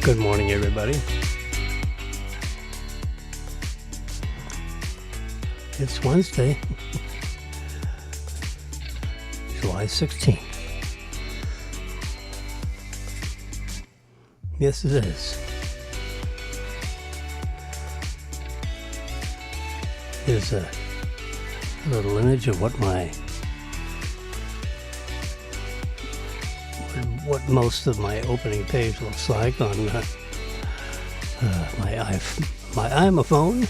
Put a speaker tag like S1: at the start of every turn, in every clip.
S1: Good morning, everybody. It's Wednesday, July 16th. Yes, it is. Here's a little image of what most of my opening page looks like on my iPhone.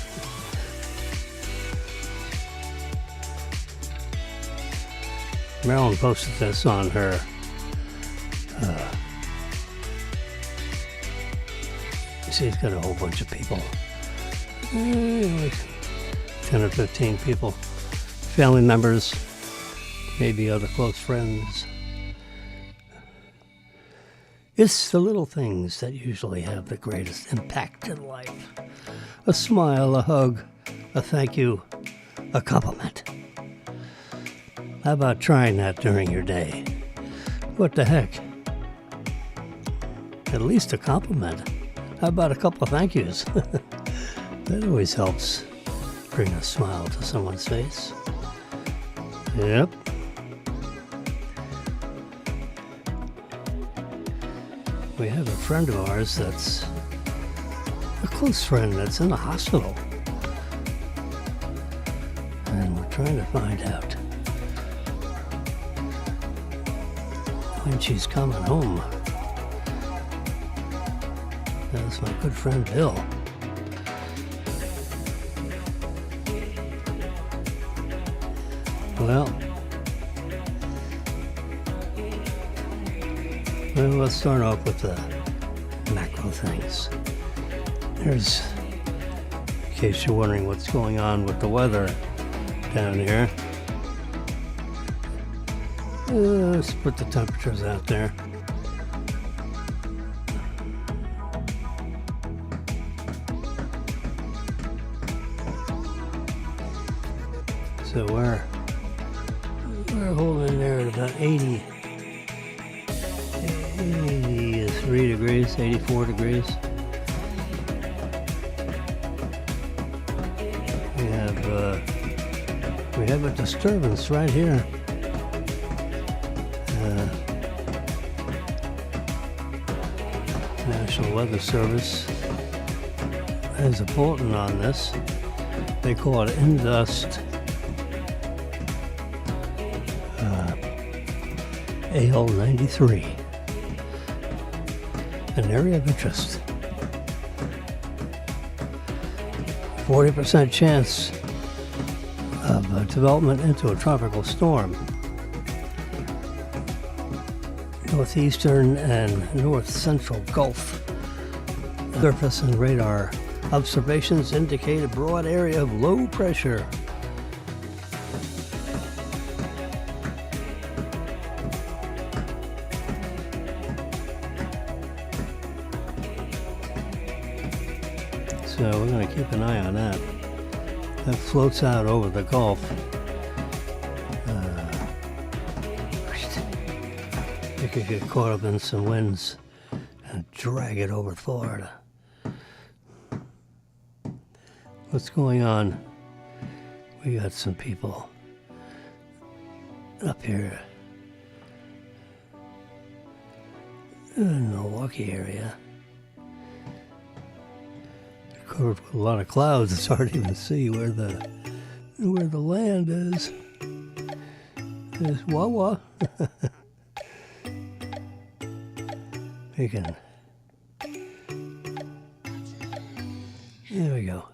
S1: Marilyn posted this on her she's got a whole bunch of people, like 10 or 15 people, family members, maybe other close friends. It's the little things that usually have the greatest impact in life. A smile, a hug, a thank you, a compliment. How about trying that during your day? What the heck? At least a compliment. How about a couple of thank yous? That always helps bring a smile to someone's face. Yep. We have a friend of ours that's a close friend that's in the hospital. And we're trying to find out when she's coming home. That's my good friend Bill. Well, let's start off with the macro things. There's, in case you're wondering what's going on with the weather down here, let's put the temperatures out there. So we're holding there at about 83 degrees, 84 degrees. We have a disturbance right here. National Weather Service has a bulletin on this. They call it Indust AL93, an area of interest. 40% chance of development into a tropical storm. Northeastern and north central Gulf. Surface and radar observations indicate a broad area of low pressure. So we're going to keep an eye on that. That floats out over the Gulf. You could get caught up in some winds and drag it over Florida. What's going on? We got some people up here in the Milwaukee area. Covered with a lot of clouds. It's hard to even see where the land is. There's Wawa. There we go.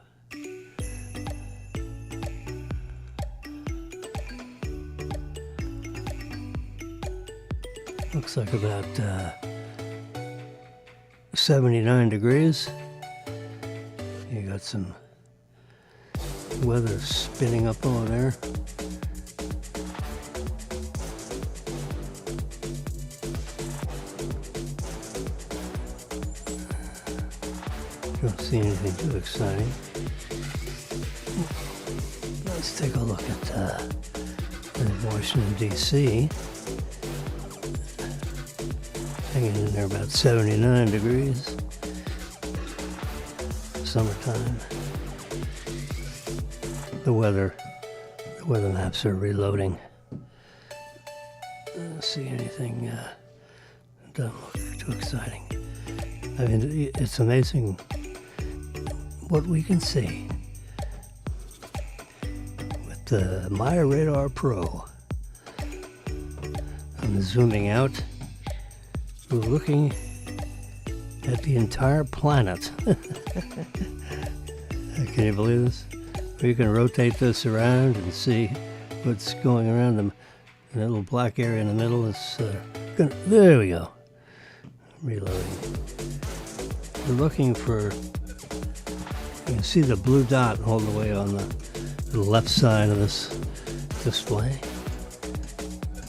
S1: Looks like about 79 degrees. You got some weather spinning up over there. Don't see anything too exciting. Let's take a look at Washington, D.C. Hanging in there about 79 degrees. summertime. The weather maps are reloading. I don't see anything doesn't look too exciting. I mean, it's amazing what we can see with the Maya Radar Pro. I'm zooming out. We're looking at the entire planet. Can you believe this? You can rotate this around and see what's going around them. And that little black area in the middle is there we go. Reloading. We're looking for, you can see the blue dot all the way on the left side of this display.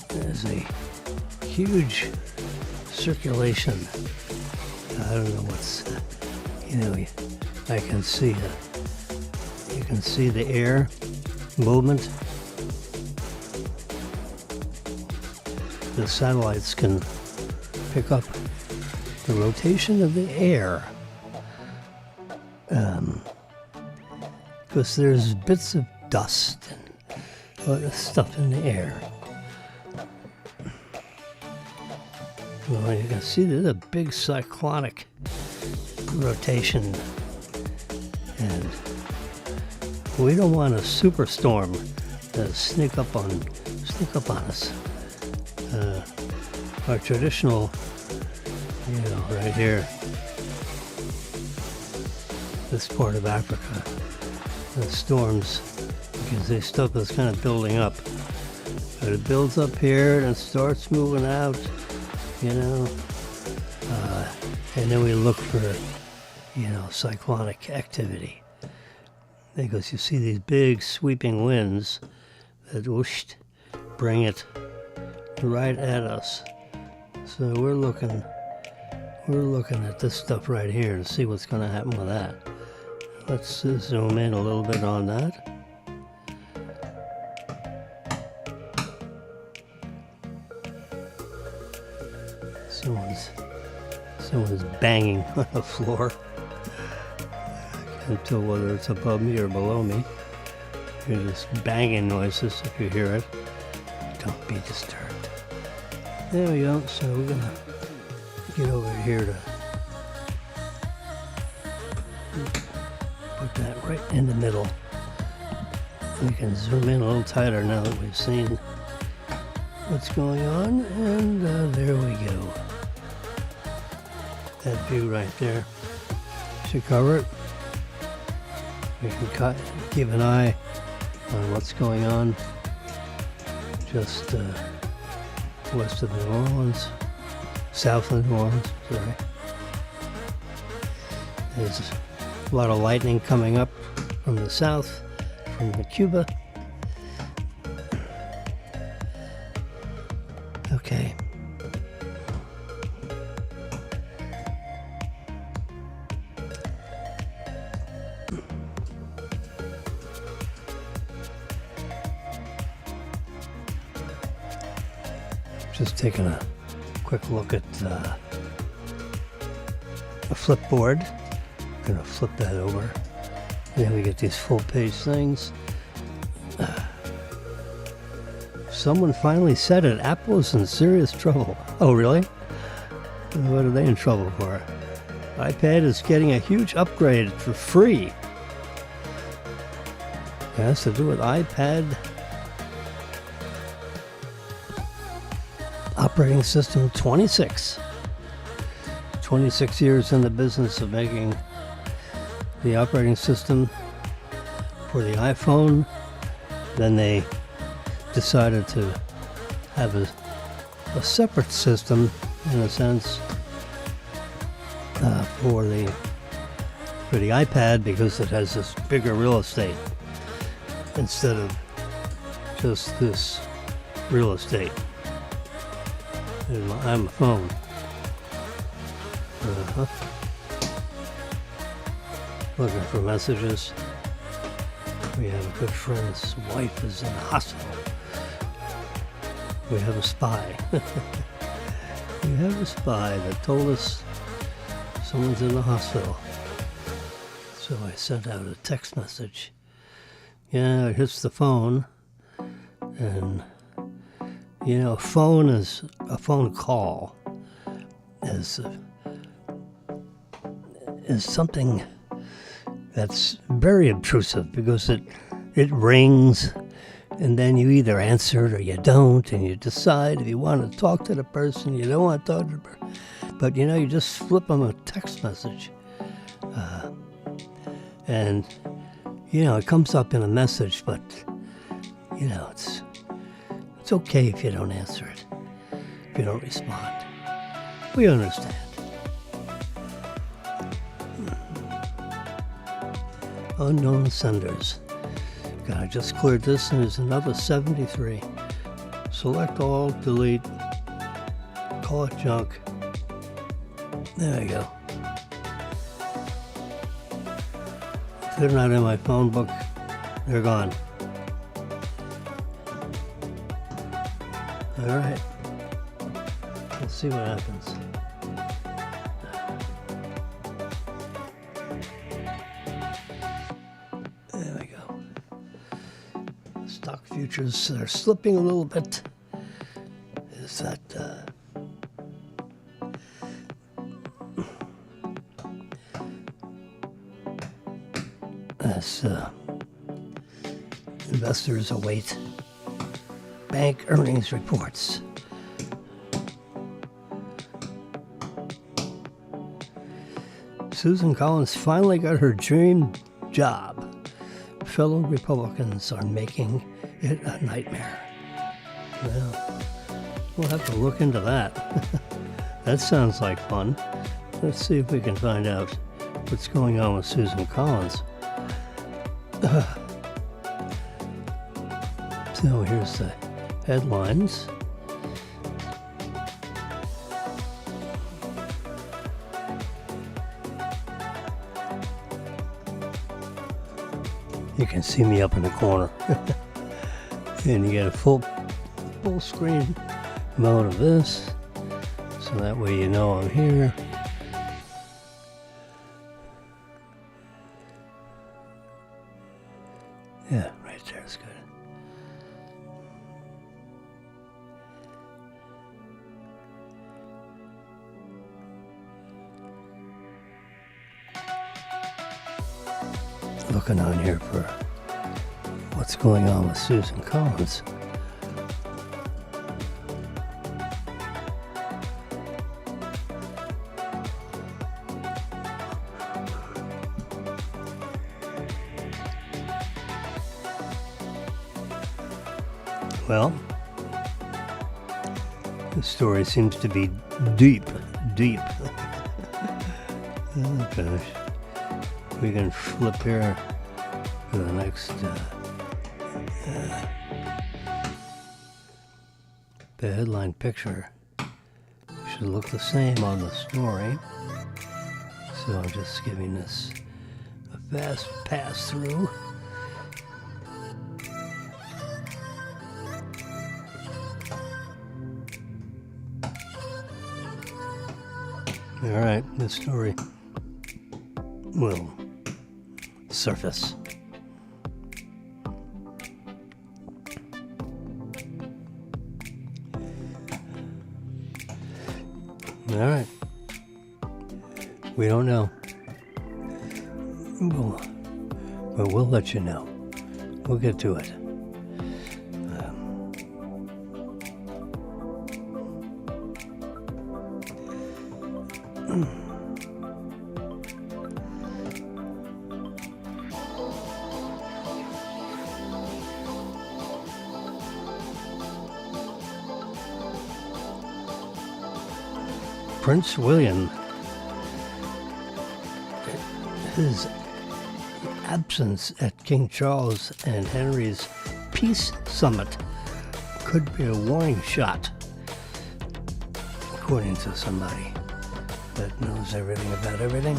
S1: There's a huge circulation. I don't know what's, I can see you can see the air movement. The satellites can pick up the rotation of the air. Because there's bits of dust and other stuff in the air. Well, you can see there's a big cyclonic rotation, and we don't want a superstorm to sneak up on us. Our traditional, right here, this part of Africa, the storms, because this stuff is kind of building up. But it builds up here and it starts moving out, and then we look for, cyclonic activity. Because you see these big sweeping winds that whooshed, bring it right at us. So we're looking at this stuff right here to see what's going to happen with that. Let's zoom in a little bit on that. Someone's banging on the floor. I can't tell whether it's above me or below me. You're just banging noises if you hear it. Don't be disturbed. There we go. So we're gonna get over here to put that right in the middle. We can zoom in a little tighter now that we've seen what's going on, and there we go. That view right there should cover it. We can keep an eye on what's going on just west of New Orleans, south of New Orleans, sorry. There's a lot of lightning coming up from the south, from Cuba. Okay. Just taking a quick look at a flipboard. I'm gonna flip that over. And then we get these full page things. Someone finally said it. Apple is in serious trouble. Oh, really? What are they in trouble for? iPad is getting a huge upgrade for free. It has to do with iPad operating system 26. 26 years in the business of making the operating system for the iPhone. Then they decided to have a separate system, in a sense, for the iPad, because it has this bigger real estate instead of just this real estate. I'm a phone. Looking for messages. We have a good friend's wife is in the hospital. We have a spy. We have a spy that told us someone's in the hospital. So So I sent out a text message. Yeah, it hits the phone, and a phone call is something that's very obtrusive because it rings, and then you either answer it or you don't, and you decide if you want to talk to the person, you don't want to talk to the person. But you just flip them a text message, and it comes up in a message, but it's okay if you don't answer it, if you don't respond. We understand. Unknown senders. God, I just cleared this, and there's another 73. Select all, delete, call it junk. There we go. If they're not in my phone book, they're gone. All right. Let's see what happens. There we go. Stock futures are slipping a little bit. Is that as investors await bank earnings reports. Susan Collins finally got her dream job. Fellow Republicans are making it a nightmare. Well, we'll have to look into that. That sounds like fun. Let's see if we can find out what's going on with Susan Collins. So here's the headlines. You can see me up in the corner. And you get a full screen mode of this, so that way you know I'm here. Yeah, right there is good. Looking on here for what's going on with Susan Collins. Well, the story seems to be deep. Oh gosh. We can flip here to the next. The headline picture should look the same on the story. So I'm just giving this a fast pass through. All right, this story will surface. All right. We don't know. But we'll let you know. We'll get to it. Prince William, his absence at King Charles and Henry's peace summit could be a warning shot, according to somebody that knows everything about everything.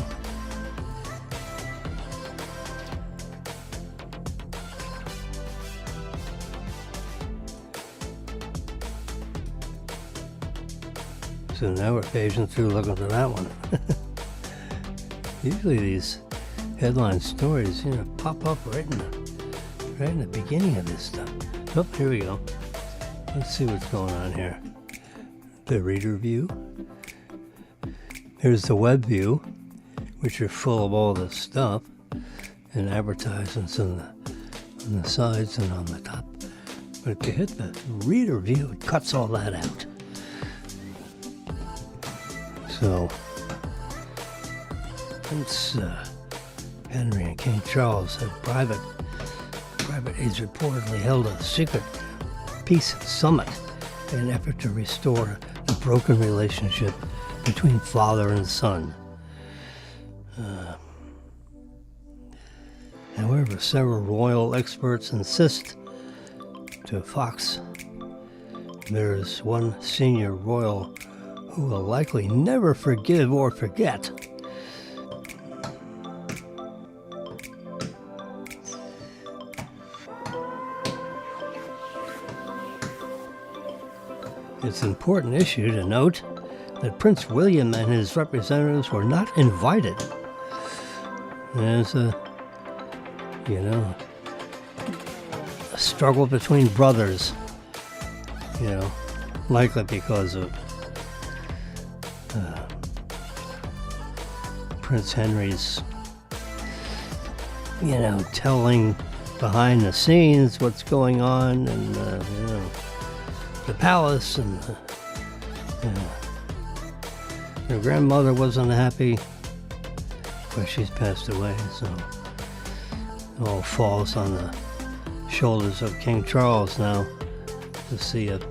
S1: So now we're paging through looking for that one. Usually these headline stories, pop up right in the beginning of this stuff. Oh, here we go. Let's see what's going on here. The reader view. Here's the web view, which are full of all this stuff and advertisements on the sides and on the top. But if you hit the reader view, it cuts all that out. So, Prince Henry and King Charles had private aides reportedly held a secret peace summit in an effort to restore the broken relationship between father and son. However, several royal experts insist to Fox there is one senior royal who will likely never forgive or forget. It's an important issue to note that Prince William and his representatives were not invited. There's a struggle between brothers, likely because of Prince Henry's, telling behind the scenes what's going on and, the palace, and their grandmother wasn't happy, but she's passed away, so it all falls on the shoulders of King Charles now to see if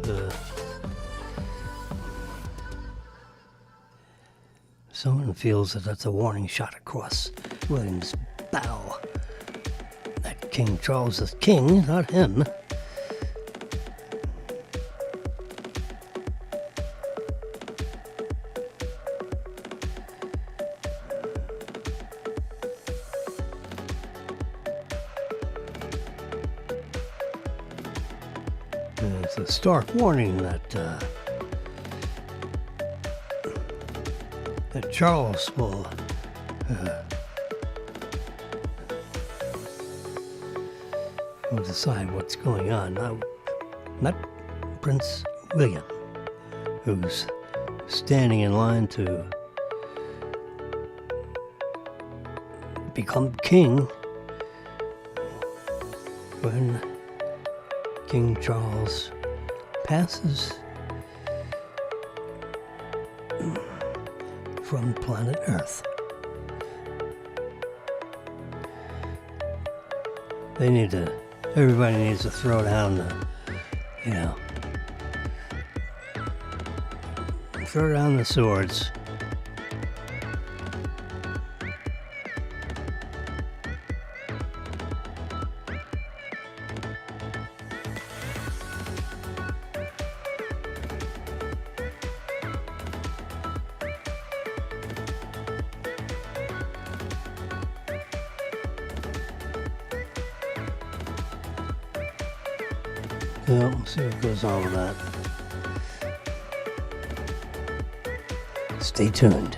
S1: someone feels that that's a warning shot across William's bow. That King Charles is king, not him. It's a stark warning that Charles will decide what's going on. Now, not Prince William, who's standing in line to become king when King Charles passes from planet Earth. Everybody needs to throw down throw down the swords. We'll see what goes on with that. Stay tuned.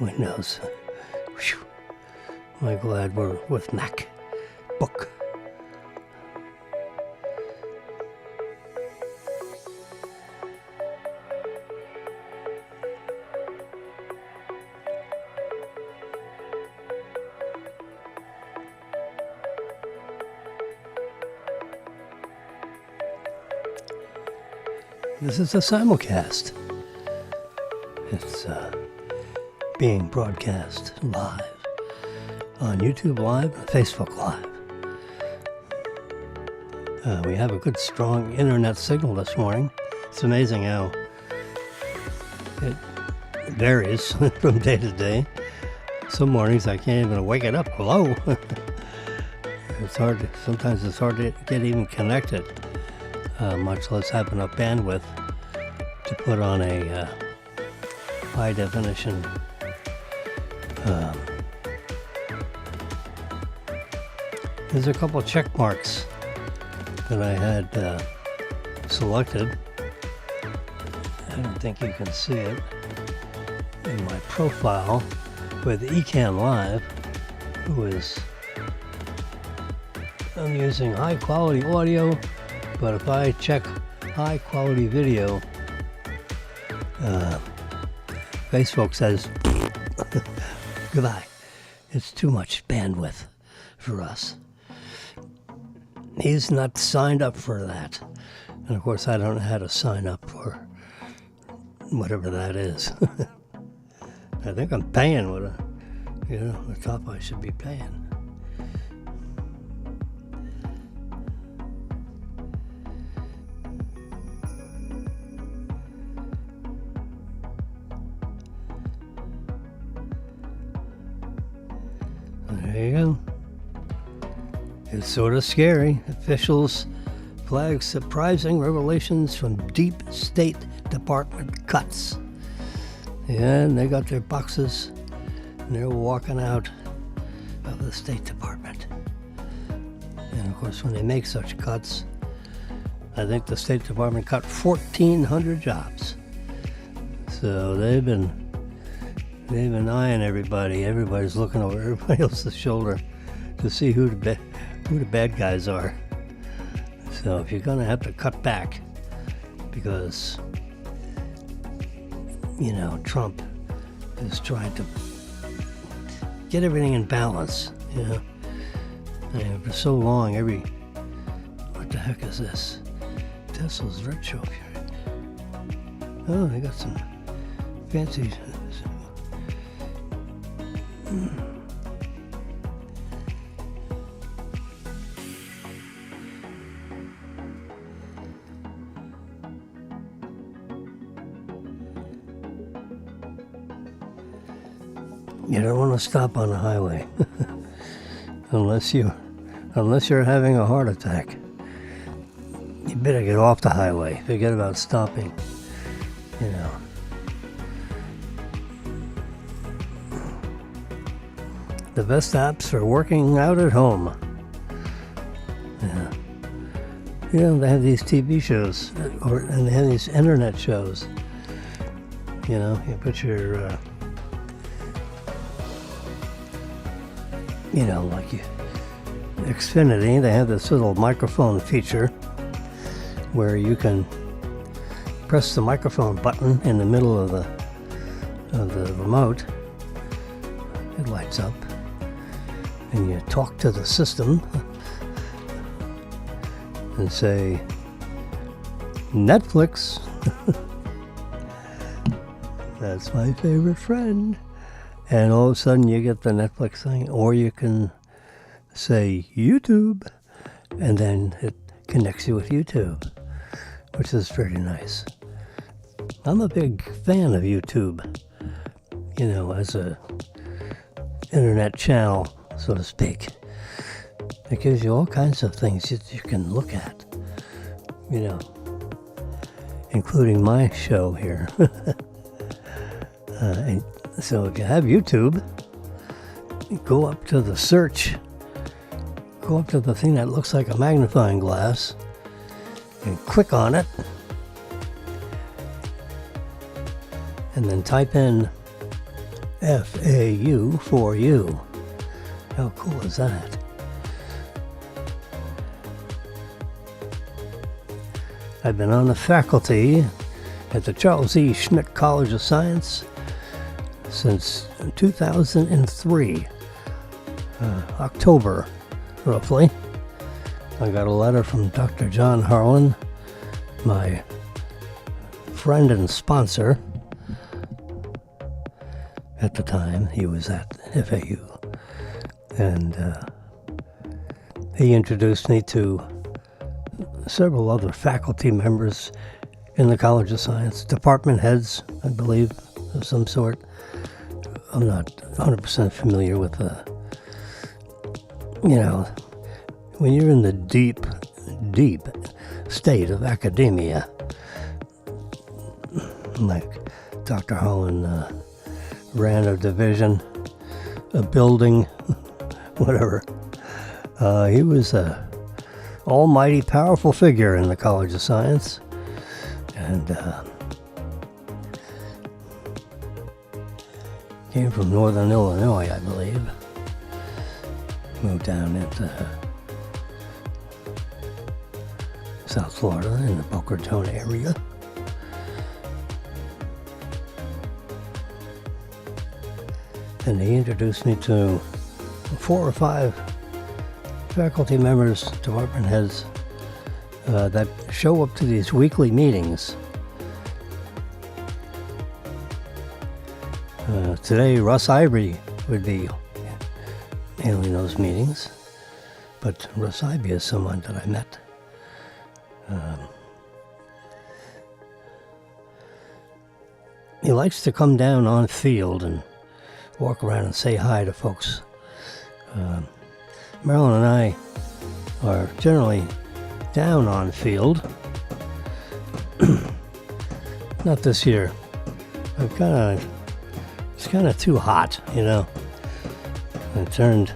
S1: Windows. Whew. I'm glad we're with MacBook. This is a simulcast. It's being broadcast live on YouTube Live and Facebook Live. We have a good, strong internet signal this morning. It's amazing how it varies from day to day. Some mornings I can't even wake it up. Hello. Sometimes it's hard to get even connected, much less have enough bandwidth to put on a high definition There's a couple of check marks that I had selected. I don't think you can see it in my profile with Ecan Live, I'm using high quality audio, but if I check high quality video, Facebook says goodbye. It's too much bandwidth for us. He's not signed up for that. And of course I don't know how to sign up for whatever that is. I think I'm paying what the top I should be paying. There you go. It's sort of scary. Officials flag surprising revelations from deep State Department cuts. Yeah, and they got their boxes and they're walking out of the State Department. And of course, when they make such cuts, I think the State Department cut 1,400 jobs. So they've been eyeing everybody. Everybody's looking over everybody else's shoulder to see who the bad guys are. So if you're going to have to cut back because, Trump is trying to get everything in balance, And for so long, what the heck is this? Tesla's red show here. Oh, they got some fancy. You don't want to stop on the highway unless you're having a heart attack. You better get off the highway. Forget about stopping. The best apps for working out at home. Yeah. They have these TV shows, and they have these internet shows. You put your like Xfinity, they have this little microphone feature where you can press the microphone button in the middle of the remote. It lights up, and you talk to the system and say, Netflix. That's my favorite friend. And all of a sudden you get the Netflix thing, or you can say YouTube, and then it connects you with YouTube, which is pretty nice. I'm a big fan of YouTube, as a internet channel, so to speak. It gives you all kinds of things you can look at, including my show here. So if you have YouTube, go up to the search, go up to the thing that looks like a magnifying glass, and click on it, and then type in FAU for you. How cool is that? I've been on the faculty at the Charles E. Schmidt College of Science since 2003, October, roughly. I got a letter from Dr. John Harlan, my friend and sponsor. At the time, he was at FAU. And he introduced me to several other faculty members in the College of Science, department heads, I believe, of some sort. I'm not 100% familiar with when you're in the deep state of academia, like Dr. Holland ran a division a building, whatever. He was a almighty powerful figure in the College of Science, and came from Northern Illinois, I believe. Moved down into South Florida in the Boca Raton area. And he introduced me to 4 or 5 faculty members, department heads, that show up to these weekly meetings. Today, Russ Ivory would be handling those meetings, but Russ Ivory is someone that I met. He likes to come down on field and walk around and say hi to folks. Marilyn and I are generally down on field. Not this year. It's kind of too hot, you know. I turned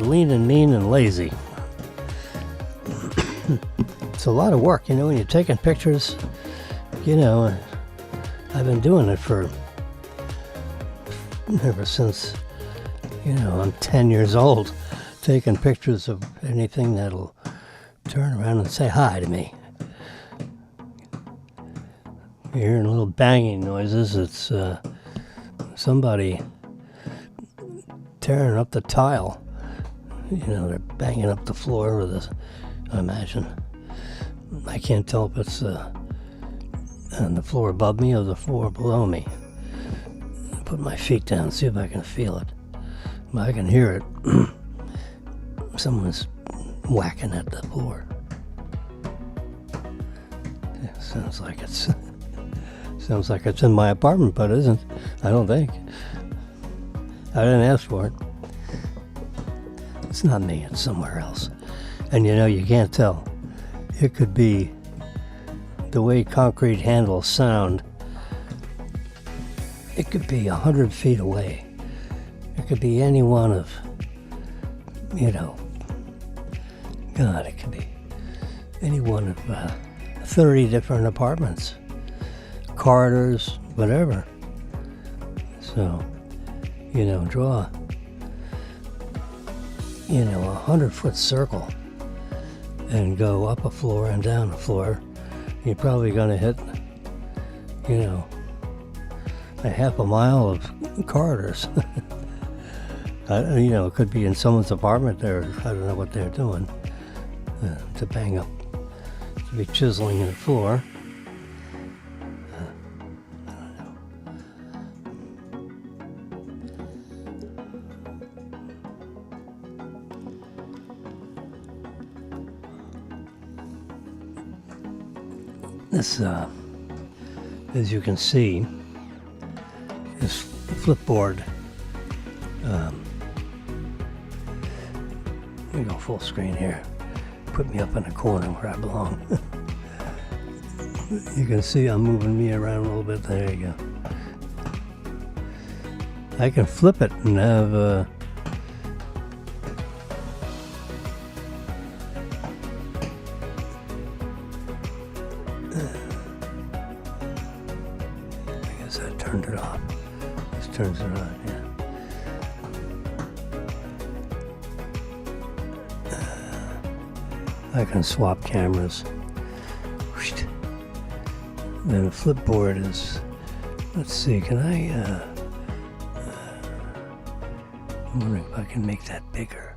S1: lean and mean and lazy. It's a lot of work, you know, when you're taking pictures. You know, I've been doing it ever since, you know, I'm 10 years old, taking pictures of anything that'll turn around and say hi to me. You're hearing little banging noises. It's somebody tearing up the tile. You know, they're banging up the floor with this, I imagine. I can't tell if it's on the floor above me or the floor below me. I put my feet down, see if I can feel it. I can hear it. Someone's whacking at the floor. It sounds like it's in my apartment, but it isn't. I don't think. I didn't ask for it. It's not me, it's somewhere else. And you know, you can't tell. It could be the way concrete handles sound. It could be 100 feet away. It could be any one of, you know, God, it could be any one of 30 different apartments, corridors, whatever. So, you know, draw, you know, 100-foot circle and go up a floor and down a floor. You're probably going to hit, you know, a half a mile of corridors. You know, it could be in someone's apartment there. I don't know what they're doing to bang up, to be chiseling the floor. I don't know. This, as you can see, this flipboard. Let me go full screen here. Put me up in a corner where I belong. You can see I'm moving me around a little bit. There you go. I can flip it and have I guess I turned it off. This turns it on, yeah. I can swap cameras. Then a flipboard is, let's see, can I, I'm wondering if I can make that bigger.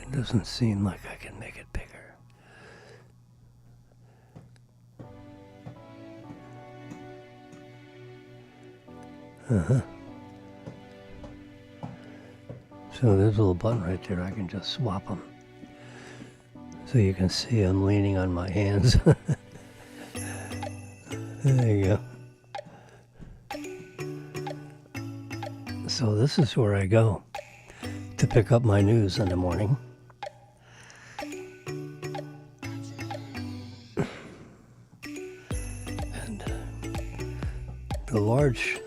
S1: It doesn't seem like I can make it bigger. So there's a little button right there, I can just swap them. So you can see I'm leaning on my hands. There you go. So this is where I go to pick up my news in the morning. And the largely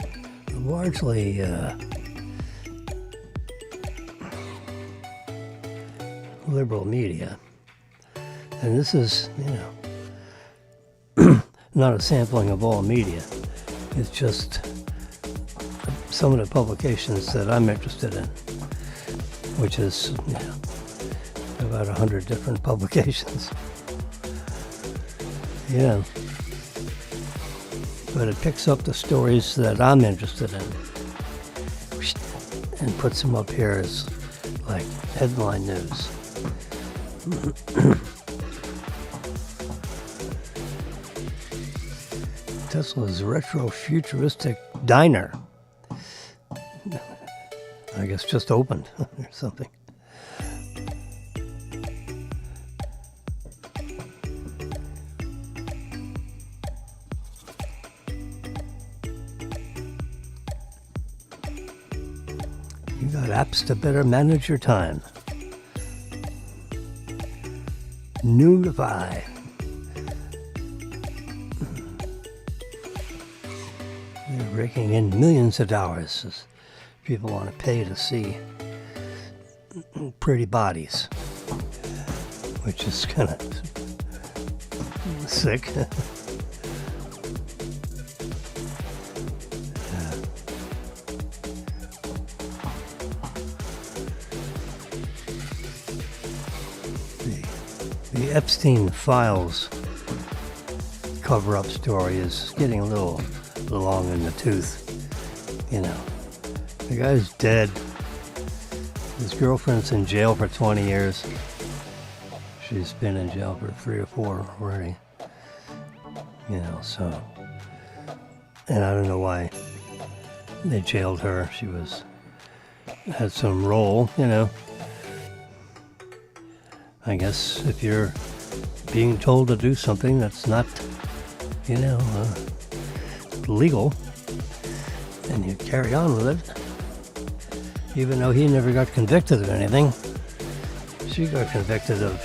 S1: liberal media, and this is, not a sampling of all media. It's just some of the publications that I'm interested in, which is about 100 different publications. Yeah. But it picks up the stories that I'm interested in and puts them up here as like headline news. Tesla's retro-futuristic diner. I guess just opened or something. You got apps to better manage your time. Notify. They're raking in millions of dollars as people want to pay to see pretty bodies, which is kind of sick. The Epstein Files cover-up story is getting a little long in the tooth. The guy's dead. His girlfriend's in jail for 20 years. She's been in jail for 3 or 4 already. So... And I don't know why they jailed her. She had some role, I guess if you're being told to do something that's not, legal, and you carry on with it, even though he never got convicted of anything, she got convicted of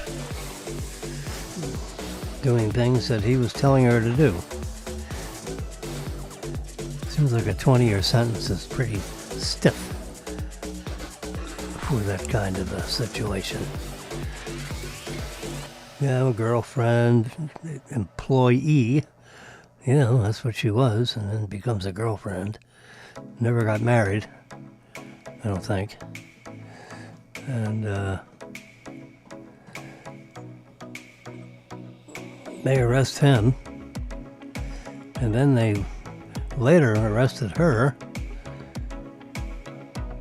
S1: doing things that he was telling her to do. Seems like a 20-year sentence is pretty stiff for that kind of a situation. A girlfriend, employee, that's what she was, and then becomes a girlfriend. Never got married, I don't think. And they arrest him, and then they later arrested her.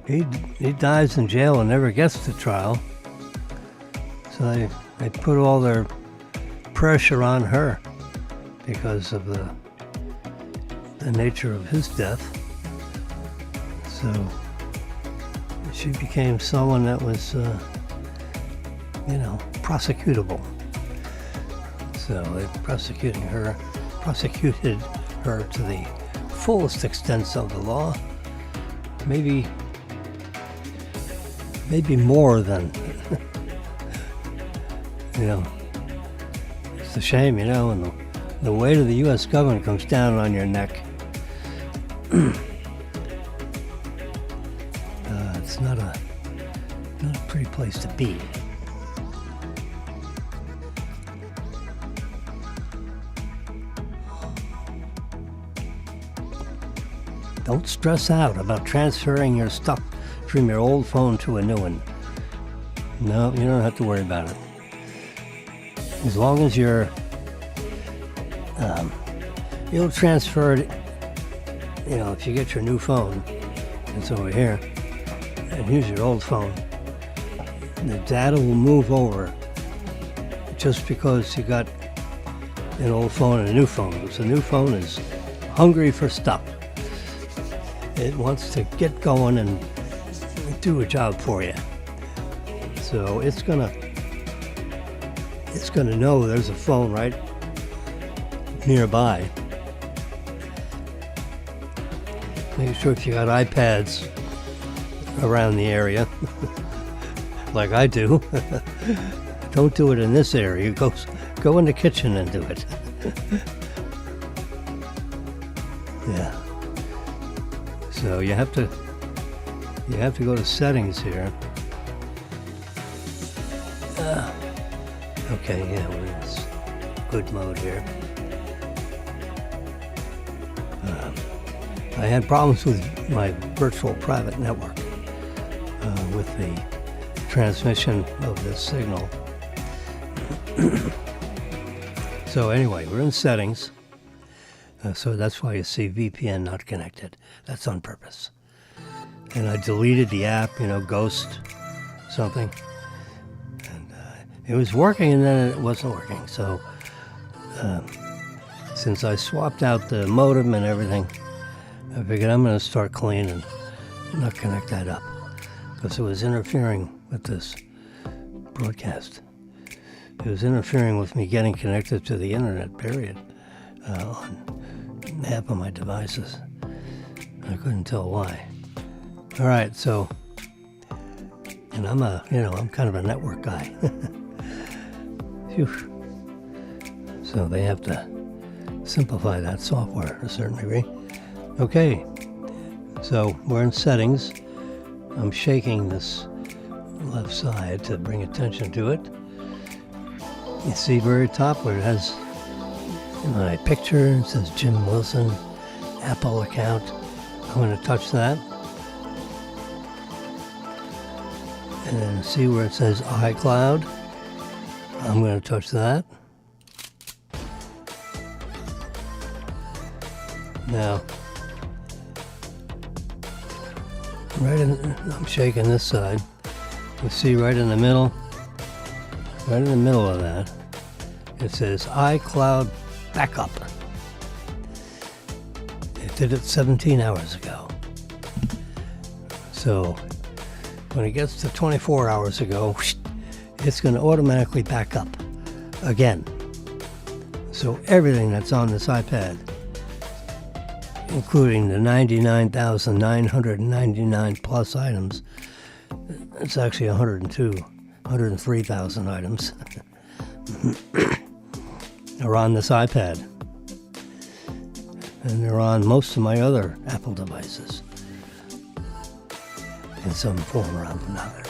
S1: He dies in jail and never gets to trial. So they put all their pressure on her because of the nature of his death. So she became someone that was, prosecutable. So they prosecuted her to the fullest extent of the law. Maybe more than. It's a shame, and the weight of the U.S. government comes down on your neck. It's not a pretty place to be. Don't stress out about transferring your stuff from your old phone to a new one. No, you don't have to worry about it. As long as you'll transfer it, if you get your new phone, it's over here, and use your old phone, the data will move over just because you got an old phone and a new phone. Because the new phone is hungry for stuff. It wants to get going and do a job for you. So it's gonna know there's a phone right nearby. Make sure if you got iPads around the area, like I do, don't do it in this area. Go in the kitchen and do it. Yeah. So you have to go to settings here. Okay, yeah, we're in this good mode here. I had problems with my virtual private network with the transmission of this signal. So anyway, we're in settings. So that's why you see VPN not connected. That's on purpose. And I deleted the app, Ghost something. And it was working and then it wasn't working. So since I swapped out the modem and everything, I figured I'm going to start clean and not connect that up. Because it was interfering with this broadcast. It was interfering with me getting connected to the internet, period, on half of my devices. I couldn't tell why. All right, so, and I'm kind of a network guy. Phew. So they have to simplify that software to a certain degree. Okay, so we're in settings. I'm shaking this left side to bring attention to it. You see very top where it has my picture, it says Jim Wilson, Apple account. I'm going to touch that. And then see where it says iCloud. I'm going to touch that. Now, I'm shaking this side. You see right in the middle of that, it says iCloud Backup. It did it 17 hours ago. So when it gets to 24 hours ago, it's going to automatically back up again. So everything that's on this iPad, including the 99,999 plus items, it's actually 103,000 items, are on this iPad. And they're on most of my other Apple devices in some form or another.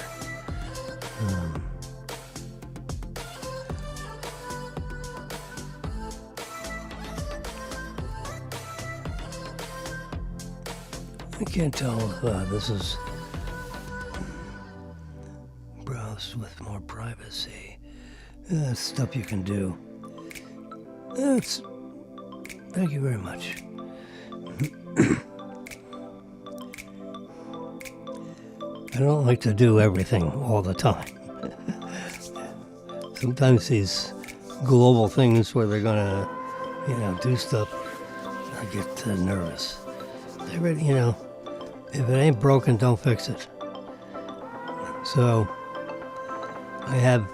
S1: I can't tell if this is browse with more privacy. Stuff you can do. Thank you very much. I don't like to do everything all the time. Sometimes these global things where they're gonna, do stuff, I get nervous. They really, if it ain't broken, don't fix it. So I have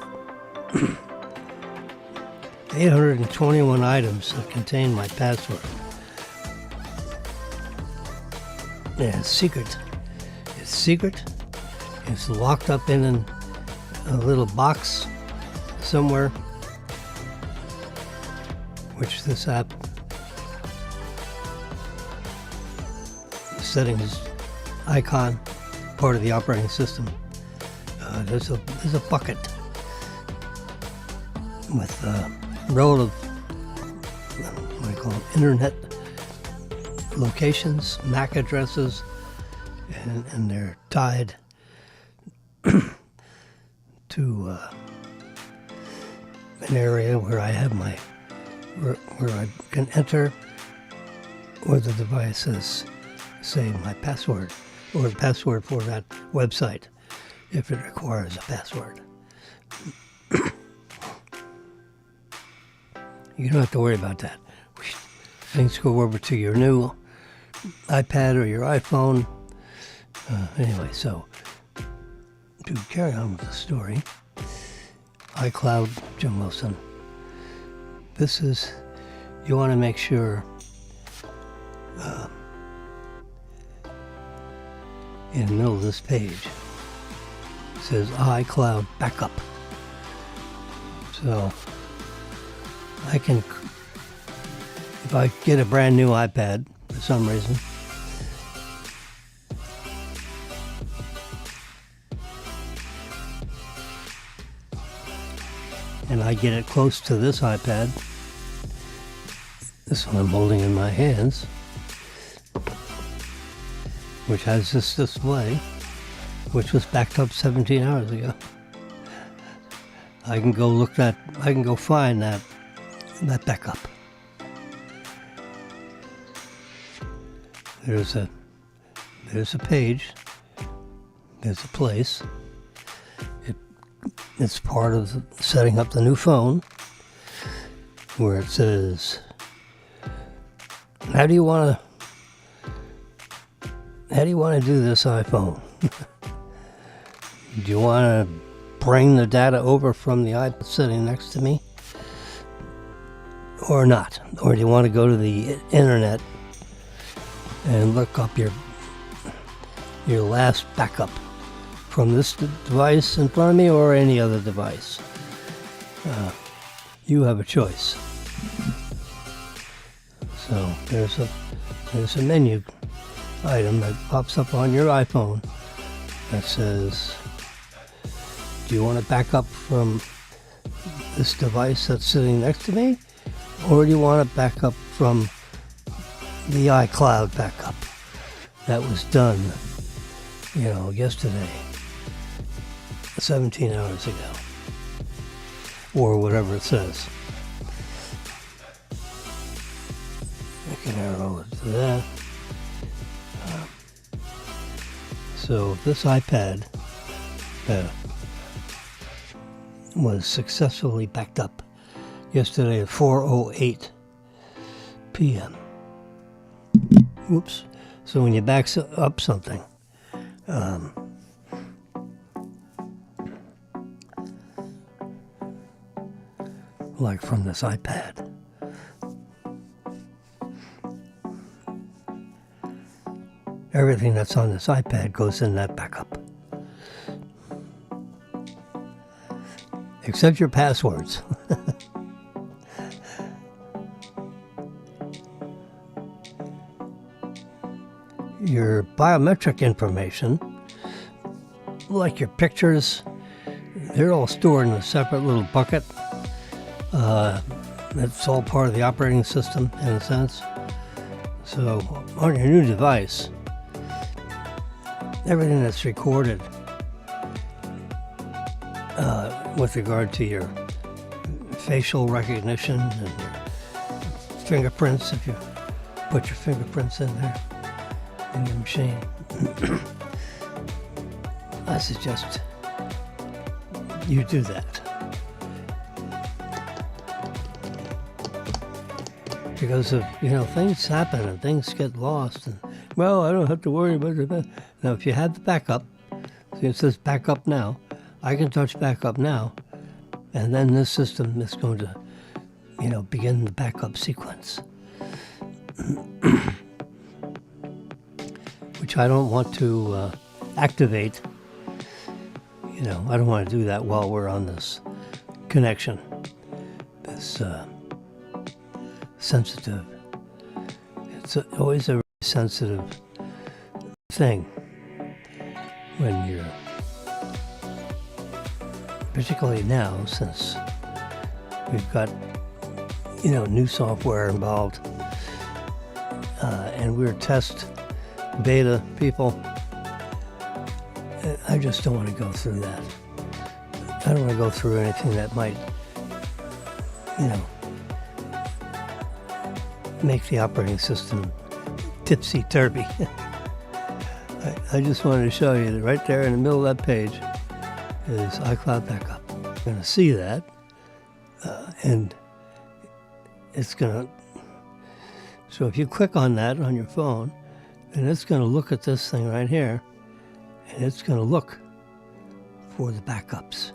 S1: 821 items that contain my password. Yeah, it's secret. It's secret. It's locked up in a little box somewhere, which this app settings icon, part of the operating system. There's a bucket with relative, what do you call them, internet locations, MAC addresses, and they're tied to an area where I have where I can enter, or the device is, say, my password, or the password for that website, if it requires a password. You don't have to worry about that. Things go over to your new iPad or your iPhone. Anyway, so to carry on with the story, iCloud, Jim Wilson. This is, you want to make sure in the middle of this page it says iCloud Backup. So I can, if I get a brand new iPad for some reason, and I get it close to this iPad, this one I'm holding in my hands, which has this display, which was backed up 17 hours ago. I can go find that backup. There's a page, there's a place. It's part of setting up the new phone, where it says, how do you want to do this iPhone? Do you want to bring the data over from the iPad sitting next to me, or not? Or do you want to go to the internet and look up your last backup from this device in front of me or any other device? You have a choice. So there's a menu item that pops up on your iPhone that says, do you want to back up from this device that's sitting next to me, or do you want to back up from the iCloud backup that was done, yesterday, 17 hours ago, or whatever it says. I can arrow it to that. So this iPad was successfully backed up yesterday at 4:08 p.m. Whoops. So when you back up something, like from this iPad, everything that's on this iPad goes in that backup, except your passwords. Your biometric information, like your pictures, they're all stored in a separate little bucket. It's all part of the operating system, in a sense. So on your new device, everything that's recorded with regard to your facial recognition and your fingerprints, if you put your fingerprints in there in your machine, I suggest you do that. Because of, things happen and things get lost, and I don't have to worry about it. Now, if you have the backup, see it says backup now, I can touch backup now, and then this system is going to, begin the backup sequence. Which I don't want to activate. I don't want to do that while we're on this connection. This sensitive. It's always a very sensitive thing when you're, particularly now, since we've got, new software involved, and we're test beta people. I just don't want to go through that. I don't want to go through anything that might, make the operating system tipsy-turvy. I just wanted to show you that right there in the middle of that page is iCloud Backup. You're going to see that, and it's going to... So if you click on that on your phone, then it's going to look at this thing right here, and it's going to look for the backups.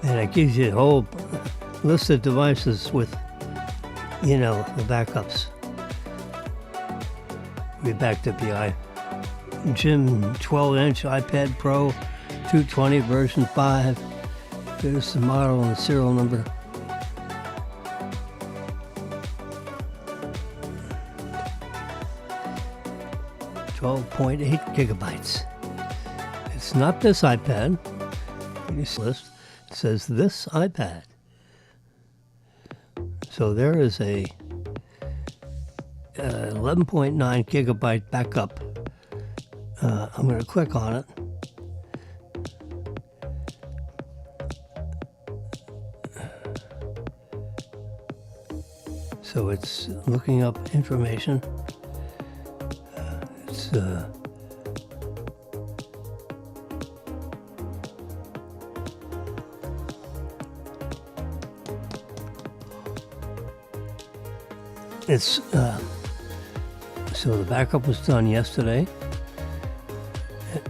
S1: And it gives you a whole list of devices with, the backups. We backed up the Jim 12-inch iPad Pro 220 version 5. There's the model and the serial number. 12.8 gigabytes. It's not this iPad. This list says this iPad. So there is a 11.9 gigabyte backup. I'm going to click on it. So it's looking up information. So the backup was done yesterday.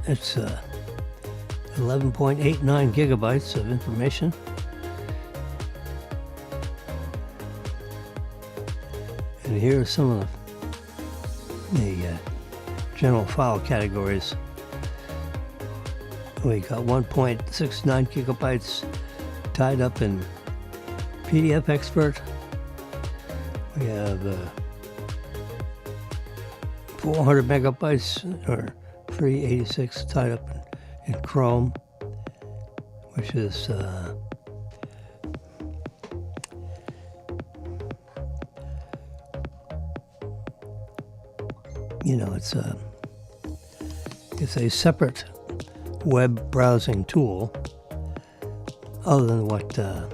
S1: It's 11.89 gigabytes of information. And here are some of the general file categories. We got 1.69 gigabytes tied up in PDF Expert. We have 400 megabytes or 386 tied up in Chrome, which is it's a separate web browsing tool other than what the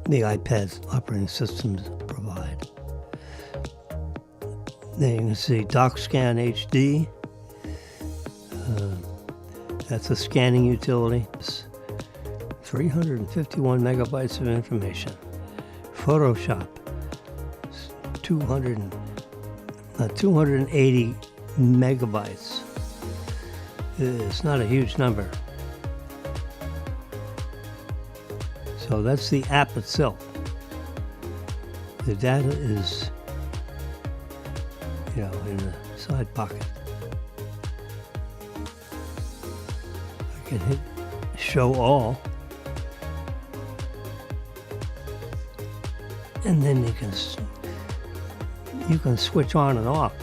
S1: iPad's operating systems provide. Then you can see DocScan HD. That's a scanning utility. It's 351 megabytes of information. Photoshop, 280 megabytes. It's not a huge number. So that's the app itself. The data is, in the side pocket. I can hit show all. And then you can switch on and off.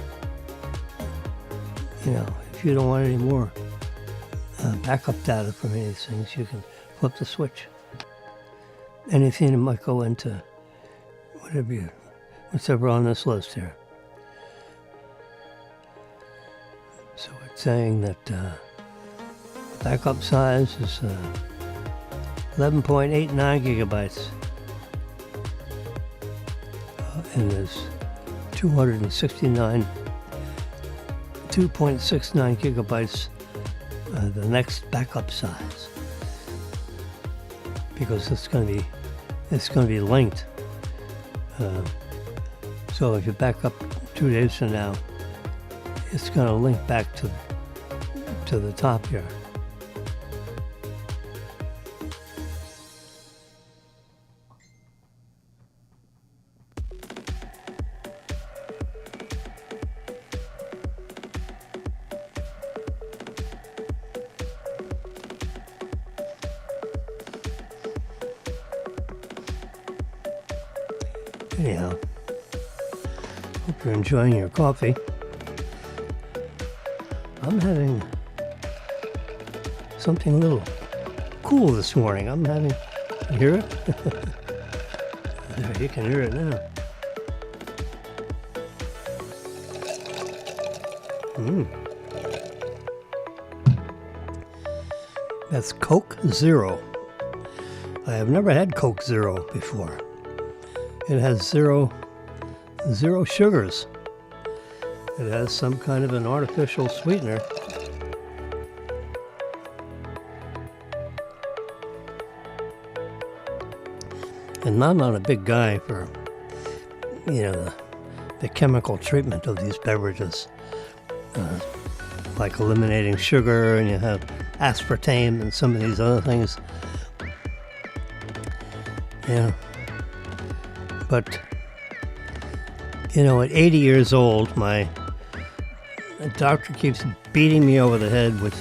S1: If you don't want any more backup data from any of these things, you can flip the switch. Anything that might go into whatever on this list here. So it's saying that backup size is 11.89 gigabytes. And there's 269 2.69 gigabytes, the next backup size, because it's going to be linked. So if you back up 2 days from now, it's going to link back to the top here. Anyhow, hope you're enjoying your coffee. I'm having something a little cool this morning. You hear it? You can hear it now. That's Coke Zero. I have never had Coke Zero before. It has zero sugars. It has some kind of an artificial sweetener. And I'm not a big guy for, the chemical treatment of these beverages. Like eliminating sugar, and you have aspartame and some of these other things. Yeah. But, at 80 years old, my doctor keeps beating me over the head with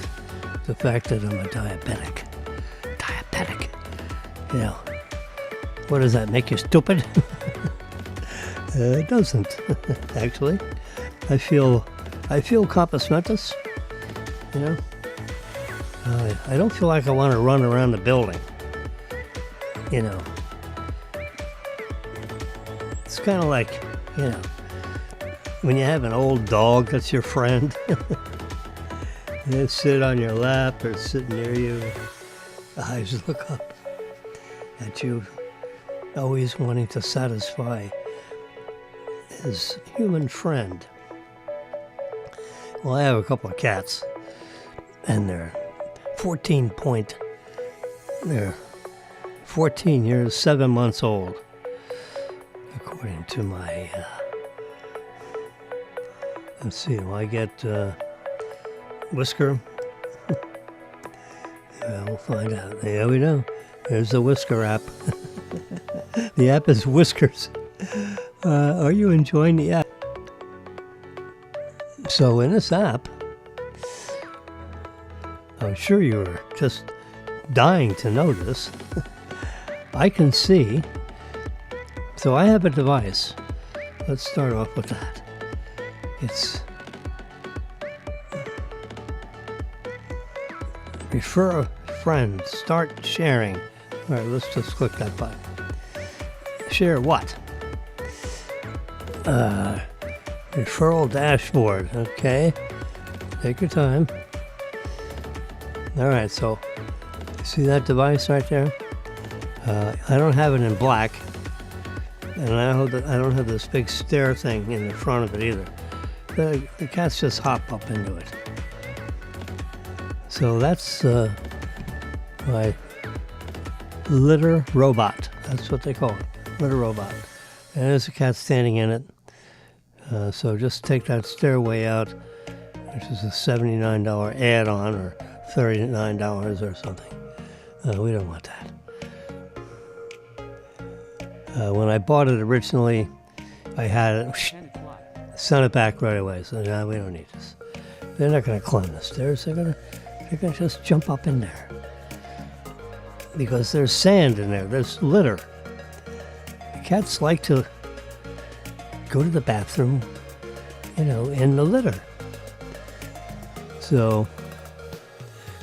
S1: the fact that I'm a diabetic. What does that make you stupid? It doesn't, actually. I feel I feel compos mentis, you know. I don't feel like I want to run around the building, you know. It's kind of like, you know, when you have an old dog that's your friend, they sit on your lap or sit near you, eyes look up at you, always wanting to satisfy his human friend. Well, I have a couple of cats, and they're 14 years, 7 months old, according to my, let's see, do I get Whisker? Yeah, we'll find out. There we go. There's the Whisker app. The app is Whiskers. Are you enjoying the app? So in this app, I'm sure you were just dying to know this. I can see. So I have a device. Let's start off with that. It's refer a friend, start sharing. All right, let's just click that button. Share what? Referral dashboard. Okay. Take your time. All right, so see that device right there? I don't have it in black, and I don't have this big stair thing in the front of it either. The cats just hop up into it. So that's my litter robot. That's what they call it, litter robot. And there's a cat standing in it. So just take that stairway out, which is a $79 add-on or $39 or something. We don't want that. When I bought it originally, I had it, sent it back right away. So no, we don't need this. They're not going to climb the stairs. They're going to just jump up in there. Because there's sand in there. There's litter. The cats like to go to the bathroom, you know, in the litter. So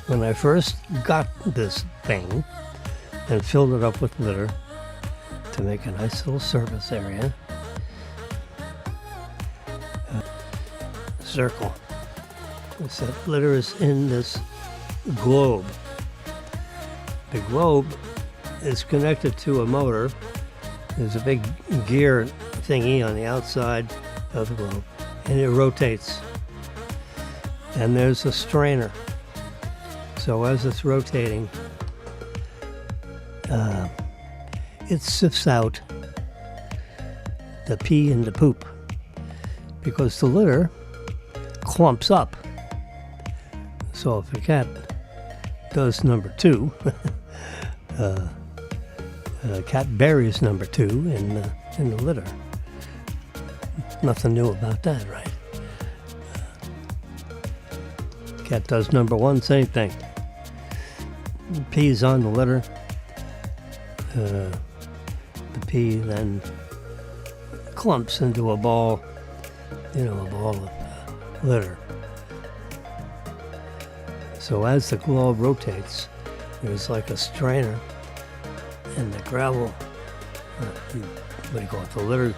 S1: when I first got this thing and filled it up with litter to make a nice little surface area, circle. It's that litter is in this globe. The globe is connected to a motor. There's a big gear thingy on the outside of the globe, and it rotates. And there's a strainer. So as it's rotating, it sifts out the pee and the poop, because the litter clumps up. So if a cat does number 2, cat buries number 2 in the litter. Nothing new about that, right? Cat does number 1, same thing. Pees on the litter. The pee then clumps into a ball, a ball of litter. So as the globe rotates, there's like a strainer, and the gravel, the litter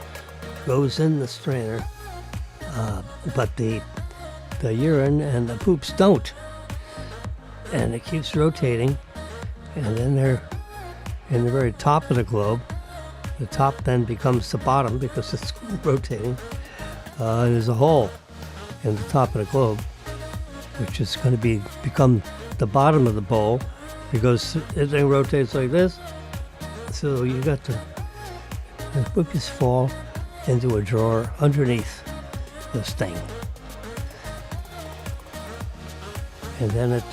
S1: goes in the strainer, but the urine and the poops don't. And it keeps rotating, and then they're in the very top of the globe. The top then becomes the bottom because it's rotating. There's a hole in the top of the globe, which is going to become the bottom of the bowl, because everything rotates like this. So you got the poopies fall into a drawer underneath this thing. And then it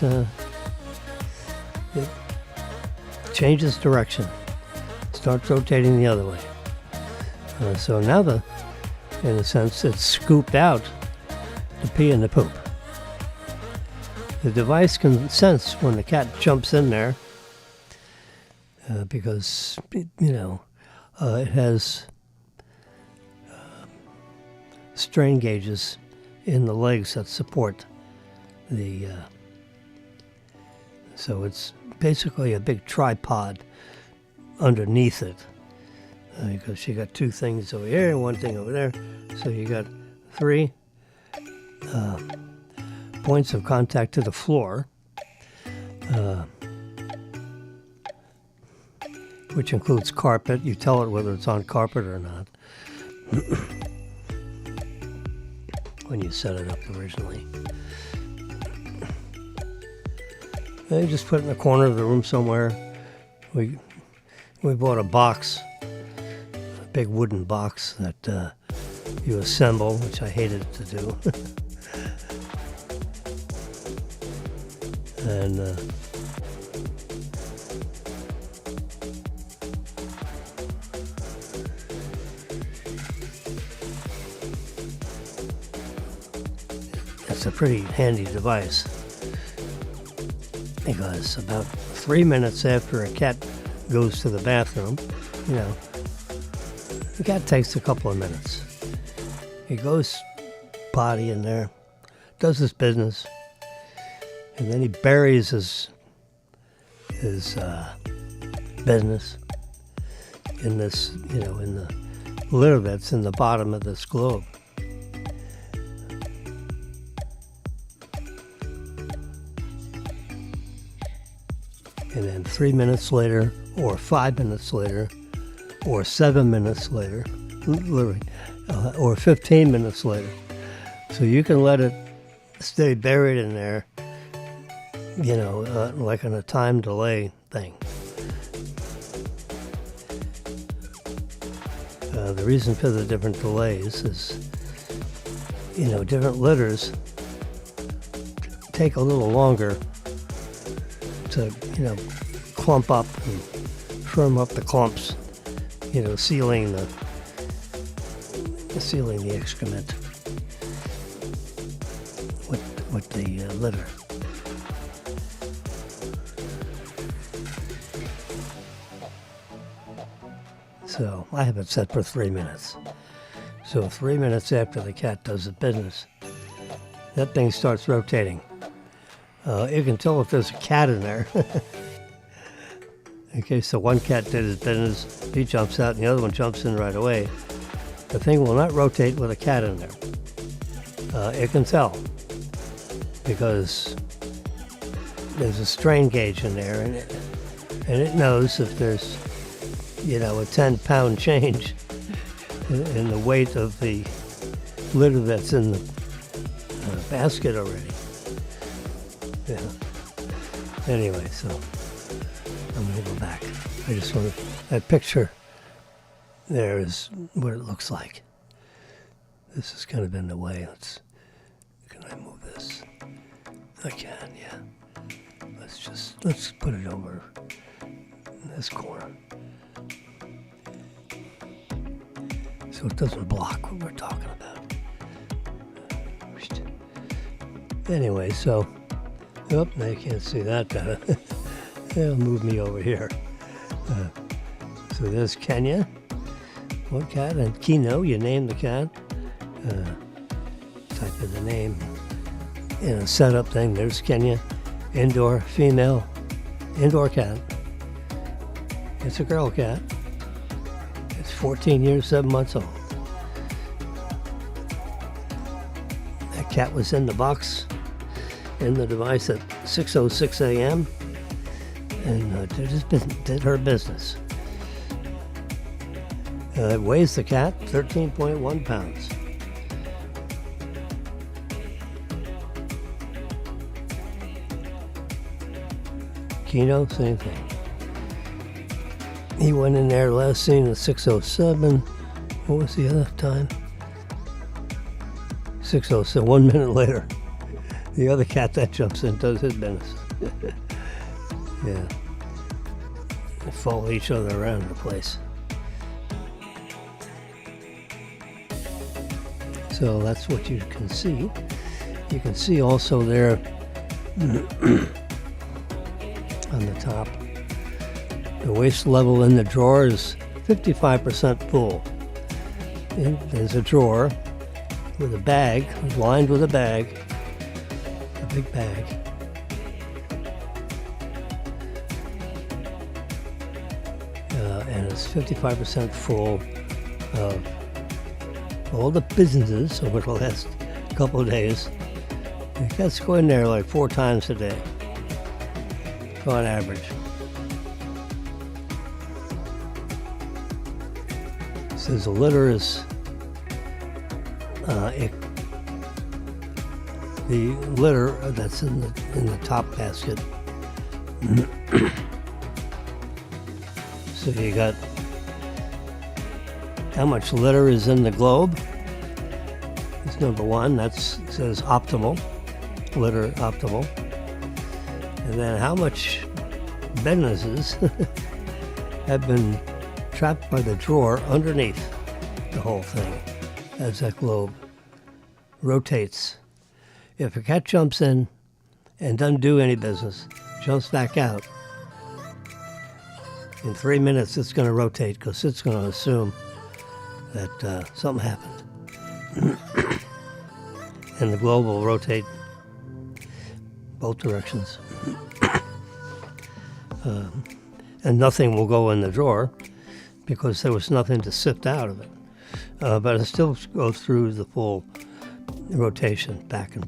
S1: changes direction, starts rotating the other way. So now in a sense, it's scooped out the pee and the poop. The device can sense when the cat jumps in there, because, it has strain gauges in the legs that support the. So it's basically a big tripod underneath it, because you got two things over here and one thing over there. So you got three points of contact to the floor, which includes carpet. You tell it whether it's on carpet or not when you set it up originally. And you just put it in the corner of the room somewhere. We bought a box, a big wooden box that you assemble, which I hated to do. And it's a pretty handy device, because about 3 minutes after a cat goes to the bathroom, the cat takes a couple of minutes. He goes potty in there, does his business, and then he buries his business in this, in the litter that's in the bottom of this globe. And then 3 minutes later, or 5 minutes later, or 7 minutes later, literally, or 15 minutes later. So you can let it stay buried in there, like on a time delay thing. The reason for the different delays is, different litters take a little longer to, clump up and firm up the clumps, sealing the excrement with the litter. So I have it set for 3 minutes. So 3 minutes after the cat does its business, that thing starts rotating. You can tell if there's a cat in there. Okay, so one cat did his business, he jumps out, and the other one jumps in right away. The thing will not rotate with a cat in there. It can tell, because there's a strain gauge in there, and it knows if there's, a 10-pound change in the weight of the litter that's in the basket already. Yeah. Anyway, so I'm going to go back. I just want that picture there is what it looks like. This is kind of in the way. Can I move this? I can, yeah. Let's put it over in this corner, so it doesn't block what we're talking about. Anyway, so, now you can't see that better. It'll move me over here. So there's Kenya, one cat, and Kino, you name the cat. Type in the name in a setup thing. There's Kenya, indoor, female, indoor cat. It's a girl cat. It's 14 years, 7 months old. That cat was in the box, in the device at 6:06 a.m. and did her business. It weighs the cat 13.1 pounds. Kino, same thing. He went in there last seen at 6:07. What was the other time? 6:07. 1 minute later, the other cat that jumps in does his business. Yeah. They follow each other around the place. So that's what you can see. You can see also there on the top, the waste level in the drawer is 55% full. And there's a drawer with a bag, lined with a bag, a big bag. And it's 55% full of all the businesses over the last couple of days. It gets going there like 4 times a day, on average. It says the litter is the litter that's in the top basket. So you got how much litter is in the globe. It's number 1. That says optimal, litter optimal. And then how much businesses have been trapped by the drawer underneath the whole thing as that globe rotates. If a cat jumps in and doesn't do any business, jumps back out, in 3 minutes it's going to rotate because it's going to assume that something happened. And the globe will rotate both directions. And nothing will go in the drawer because there was nothing to sift out of it. But it still goes through the full rotation back and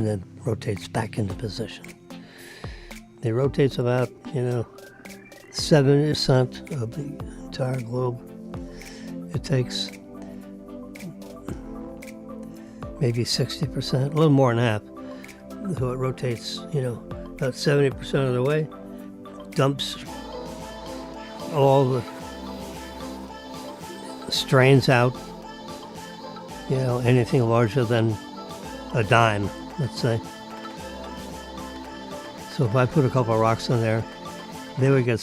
S1: then rotates back into position. It rotates about, 70% of the entire globe. It takes maybe 60%, a little more than half. So it rotates, about 70% of the way, dumps all the strains out, anything larger than a dime, let's say. So if I put a couple of rocks in there, they would get